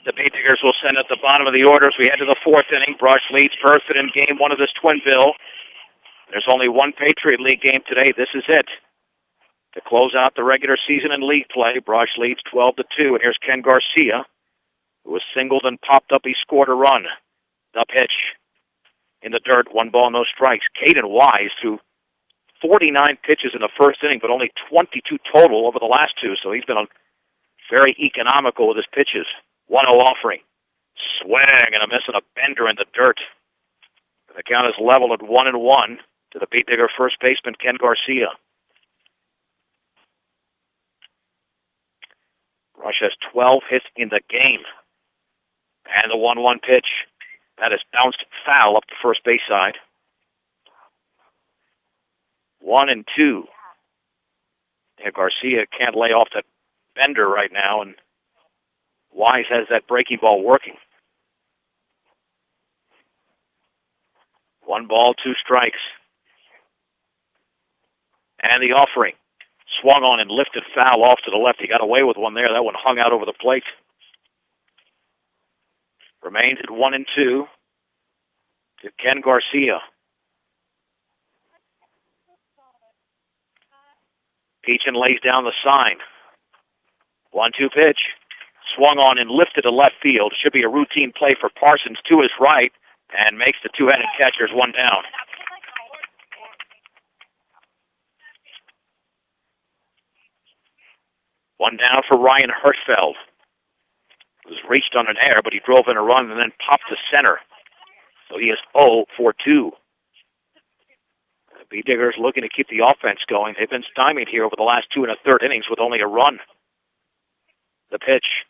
The Baydiggers will send at the bottom of the order as we head to the fourth inning. Brush leads Berthoud in game one of this Twinville. There's only one Patriot League game today. This is it. To close out the regular season in league play, Brush leads 12-2, and here's Ken Garcia, who was singled and popped up. He scored a run. The pitch in the dirt, 1 ball, no strikes. Caden Wise threw 49 pitches in the first inning, but only 22 total over the last two, so he's been very economical with his pitches. 1-0 offering. Swing and a miss and a bender in the dirt. The count is level at 1-1 to the Baydigger first baseman, Ken Garcia. Rush has 12 hits in the game. And the 1-1 pitch. That is bounced foul up the first base side. 1-2. And Garcia can't lay off that bender right now, and Wise has that breaking ball working. 1 ball, 2 strikes. And the offering. Swung on and lifted foul off to the left. He got away with one there. That one hung out over the plate. Remains at 1-2 to Ken Garcia. Peachin lays down the sign. 1-2 pitch. Swung on and lifted to left field. Should be a routine play for Parsons to his right and makes the two-headed catchers 1 down. One down for Ryan Hirschfeld. It was reached on an air, but he drove in a run and then popped to center. So he is 0 for 2. The Baydiggers looking to keep the offense going. They've been stymied here over the last 2 1/3 innings with only a run. The pitch.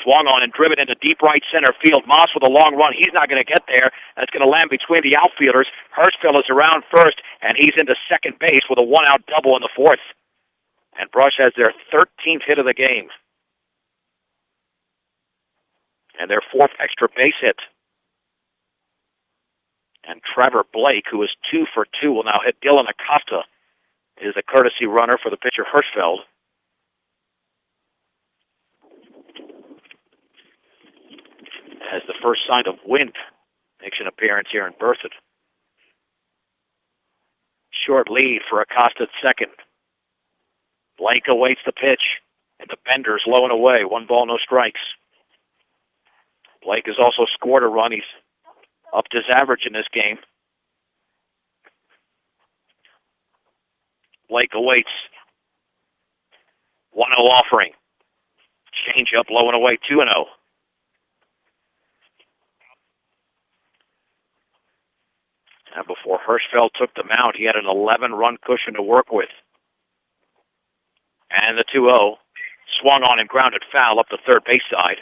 Swung on and driven into deep right center field. Moss with a long run. He's not going to get there. That's going to land between the outfielders. Hirschfeld is around first, and he's into second base with a 1-out double in the fourth. And Brush has their 13th hit of the game. And their 4th extra base hit. And Trevor Blake, who is 2 for 2, will now hit Dylan Acosta. It is a courtesy runner for the pitcher Hirschfeld. As the first sign of wind makes an appearance here in Berthoud. Short lead for Acosta at second. Blake awaits the pitch, and the bender's low and away. 1 ball, no strikes. Blake has also scored a run. He's upped his average in this game. Blake awaits. 1-0 offering. Change up low and away, 2-0. And before Hirschfeld took the mound, he had an 11-run cushion to work with. And the 2-0 swung on and grounded foul up the third base side.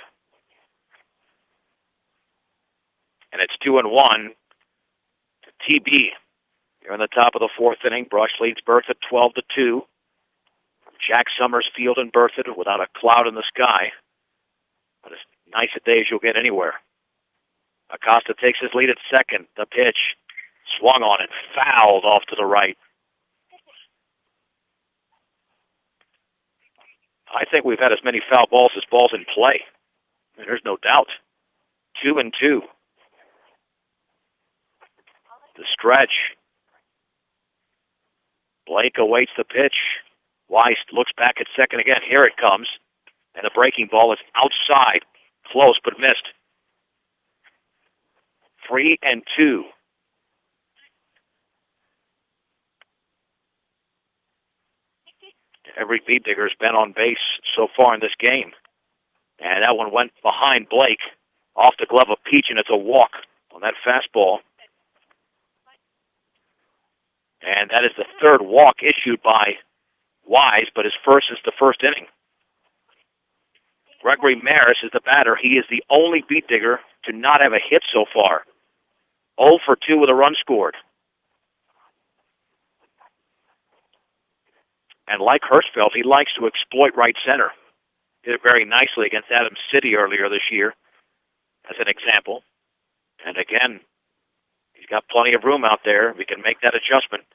And it's 2-1 to TB. Here in the top of the fourth inning, Brush leads Berthoud 12-2. Jack Summers Field in Berthoud without a cloud in the sky. But as nice a day as you'll get anywhere. Acosta takes his lead at second. The pitch. Swung on and fouled off to the right. I think we've had as many foul balls as balls in play. There's no doubt. 2-2. The stretch. Blake awaits the pitch. Weiss looks back at second again. Here it comes. And the breaking ball is outside. Close, but missed. 3-2. Every Baydigger's been on base so far in this game. And that one went behind Blake, off the glove of Peach, and it's a walk on that fastball. And that is the 3rd walk issued by Wise, but his first is the first inning. Gregory Maris is the batter. He is the only Baydigger to not have a hit so far. 0 for 2 with a run scored. And like Hirschfeld, he likes to exploit right center. Did it very nicely against Adams City earlier this year, as an example. And again, he's got plenty of room out there. We can make that adjustment.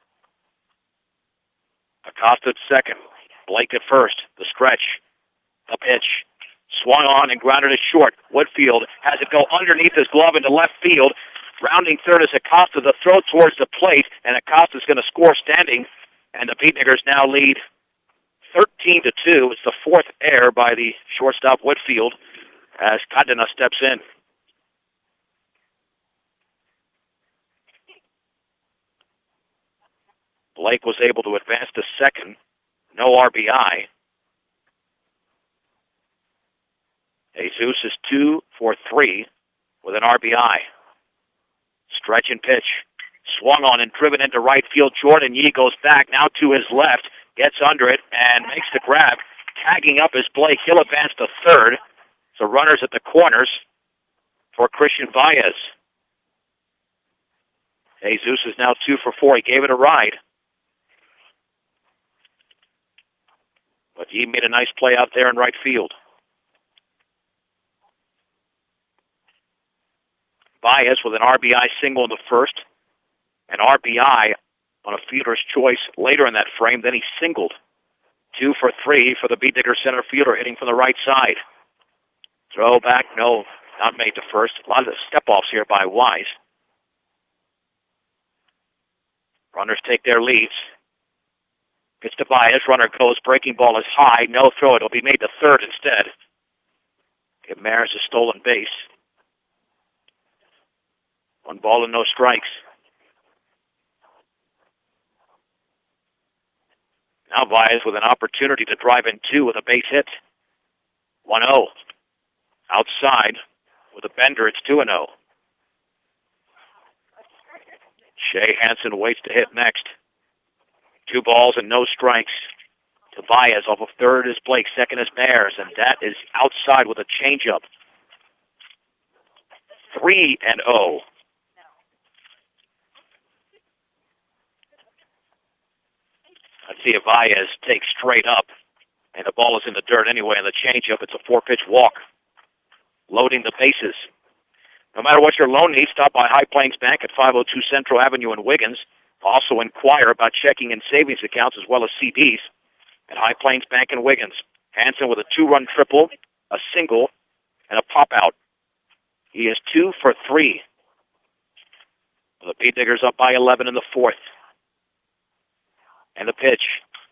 Acosta at second. Blake at first. The stretch. The pitch. Swung on and grounded it short. Whitfield has it go underneath his glove into left field. Rounding third is Acosta. The throw towards the plate, and Acosta's going to score standing. And the Beatniggers now lead 13-2. It's the fourth error by the shortstop Whitfield as Cadena steps in. Blake was able to advance to second. No RBI. Jesus is 2 for 3 with an RBI. Stretch and pitch. Swung on and driven into right field. Jordan Yee goes back now to his left. Gets under it and makes the grab. Tagging up is Blake. He'll advance to third. So runners at the corners for Christian Baez. Jesus is now 2 for 4. He gave it a ride. But Yee made a nice play out there in right field. Baez with an RBI single in the first. An RBI on a fielder's choice later in that frame. Then he singled. 2 for 3 for the Beatnicker center fielder hitting from the right side. Throw back, no, not made to first. A lot of step-offs here by Wise. Runners take their leads. Gets to Baez. Runner goes. Breaking ball is high. No throw. It'll be made to third instead. Give Maris a stolen base. 1 ball and no strikes. Now Baez with an opportunity to drive in 2 with a base hit. 1-0. Outside with a bender, it's 2-0. Shea Hansen waits to hit next. 2 balls and no strikes to Baez. Off of third is Blake, second is Maris, and that is outside with a changeup. 3-0. Let's see if Baez takes straight up, and the ball is in the dirt anyway, and the changeup, it's a 4-pitch walk. Loading the bases. No matter what your loan needs, stop by High Plains Bank at 502 Central Avenue in Wiggins. Also inquire about checking and savings accounts as well as CDs at High Plains Bank in Wiggins. Hansen with a 2-run triple, a single, and a pop-out. He is 2 for 3. The Beatniggers up by 11 in the fourth. And the pitch.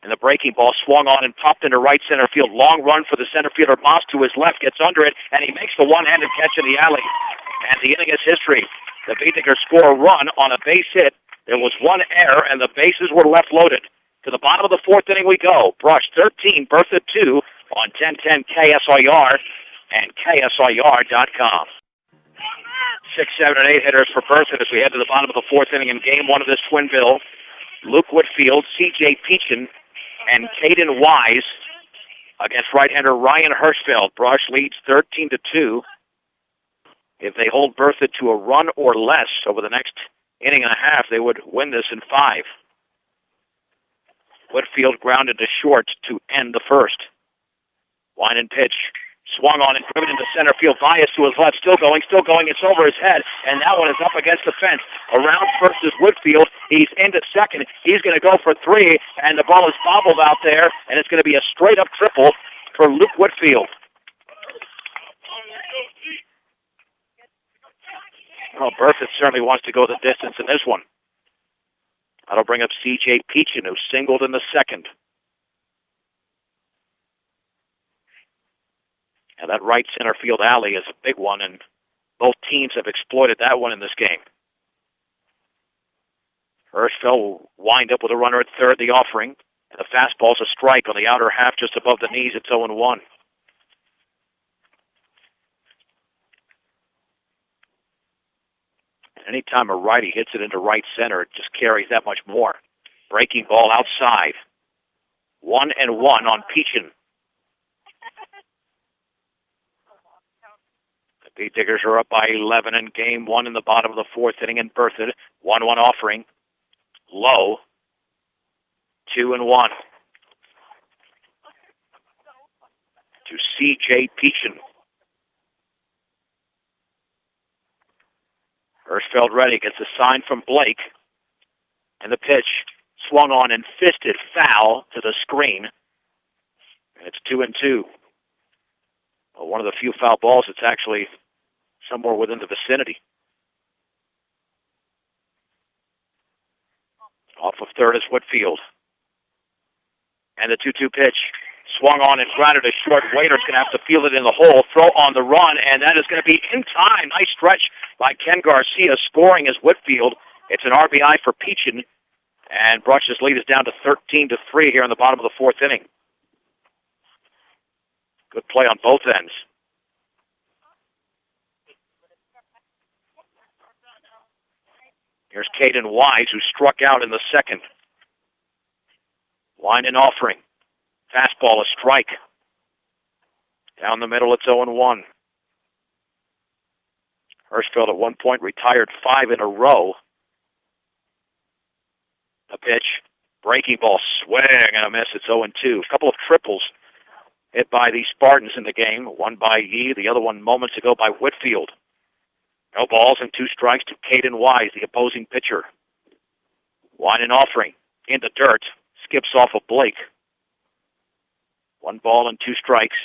And the breaking ball swung on and popped into right center field. Long run for the center fielder. Moss to his left, gets under it, and he makes the one-handed catch in the alley. And the inning is history. The Beatniggers score a run on a base hit. There was 1 error, and the bases were left loaded. To the bottom of the fourth inning we go. Brush 13, Berthoud 2 on 1010 KSIR and KSIR.com. 6, 7, and 8 hitters for Berthoud as we head to the bottom of the fourth inning in game 1 of this twin bill. Luke Whitfield, C.J. Peachin, and Caden Wise against right-hander Ryan Hirschfeld. Brush leads 13-2. If they hold Berthoud to a run or less over the next inning and a half, they would win this in 5. Whitfield grounded to short to end the first. Line and pitch. Swung on and driven into center field. Baez to his left. Still going. It's over his head. And that one is up against the fence. Around first is Whitfield. He's into second. He's going to go for 3. And the ball is bobbled out there. And it's going to be a straight-up triple for Luke Whitfield. Well, Berthoud certainly wants to go the distance in this one. That'll bring up C.J. Peachin, who singled in the second. And that right center field alley is a big one, and both teams have exploited that one in this game. Hirschfeld will wind up with a runner at third, the offering. And the fastball's a strike on the outer half just above the knees. It's 0-1. Anytime a righty hits it into right center, it just carries that much more. Breaking ball outside. 1-1 on Peachin. The Beatniggers are up by 11 in game 1 in the bottom of the fourth inning in Berthoud. 1-1 offering. Low. 2-1. To C.J. Peachin. Hirschfeld ready, gets a sign from Blake. And the pitch swung on and fisted foul to the screen. And it's 2-2. one of the few foul balls that's actually somewhere within the vicinity. Off of third is Whitfield. And the 2-2 pitch. Swung on and grounded a short. Waiter's going to have to field it in the hole. Throw on the run, and that is going to be in time. Nice stretch by Ken Garcia. Scoring is Whitfield. It's an RBI for Peachin. And Brush's lead is down to 13-3 here in the bottom of the fourth inning. Good play on both ends. Here's Caden Wise, who struck out in the second. Line and offering. Fastball, a strike. Down the middle, it's 0-1. Hirschfeld at one point retired 5 in a row. A pitch. Breaking ball, swing and a miss. It's 0-2. A couple of triples hit by the Spartans in the game. One by Yee, the other one moments ago by Whitfield. No balls and 2 strikes to Caden Wise, the opposing pitcher. Line and offering. In the dirt. Skips off of Blake. 1 ball and 2 strikes.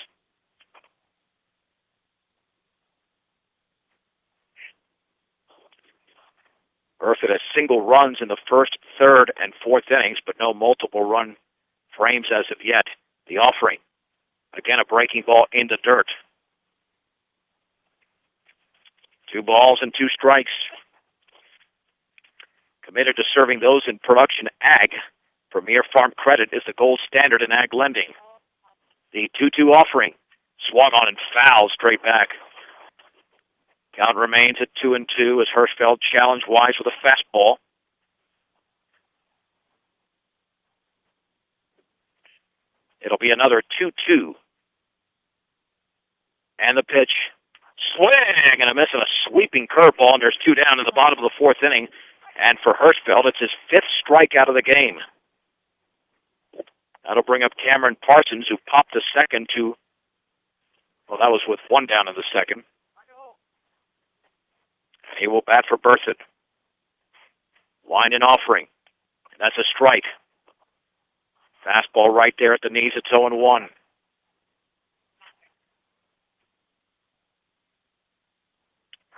Berthoud has single runs in the first, third, and fourth innings, but no multiple run frames as of yet. The offering. Again, a breaking ball in the dirt. 2 balls and 2 strikes. Committed to serving those in production ag. Premier Farm Credit is the gold standard in ag lending. The 2-2 offering. Swung on and fouled straight back. Count remains at 2-2 as Hirschfeld challenged Wise with a fastball. It'll be another 2-2. And the pitch. Swing and a miss and a sweeping curveball, and there's 2 down in the bottom of the fourth inning. And for Hirschfeld, it's his 5th strikeout of the game. That'll bring up Cameron Parsons, who popped the second to, well, that was with 1 down in the second. He will bat for Berthoud. Line and offering. That's a strike. Fastball right there at the knees. It's 0-1.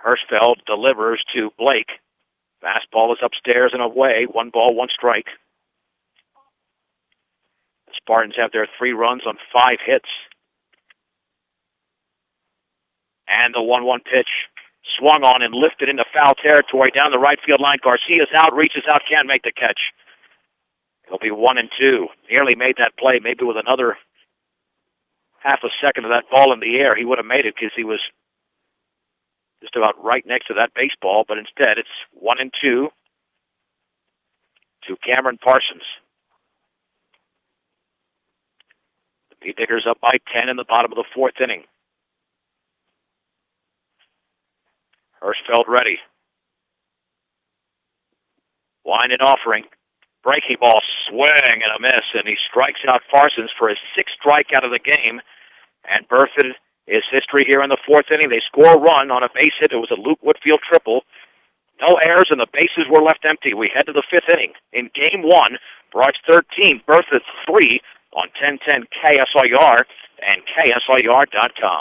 Hirschfeld delivers to Blake. Fastball is upstairs and away. 1 ball, 1 strike. The Spartans have their 3 runs on 5 hits. And the 1-1 pitch. Swung on and lifted into foul territory down the right field line. Garcia's out, reaches out, can't make the catch. It'll be 1-2. Nearly made that play. Maybe with another half a second of that ball in the air, he would have made it because he was just about right next to that baseball. But instead, it's 1-2 to Cameron Parsons. The Pea Diggers up by 10 in the bottom of the fourth inning. Hirschfeld ready. Line and offering. Breaking ball, swing and a miss, and he strikes out Parsons for his 6th strikeout of the game. And Berthoud is history here in the fourth inning. They score a run on a base hit. It was a Luke Whitfield triple. No errors, and the bases were left empty. We head to the 5th inning. In Game 1, Broads 13, Berthoud 3 on 1010 KSIR and KSIR.com.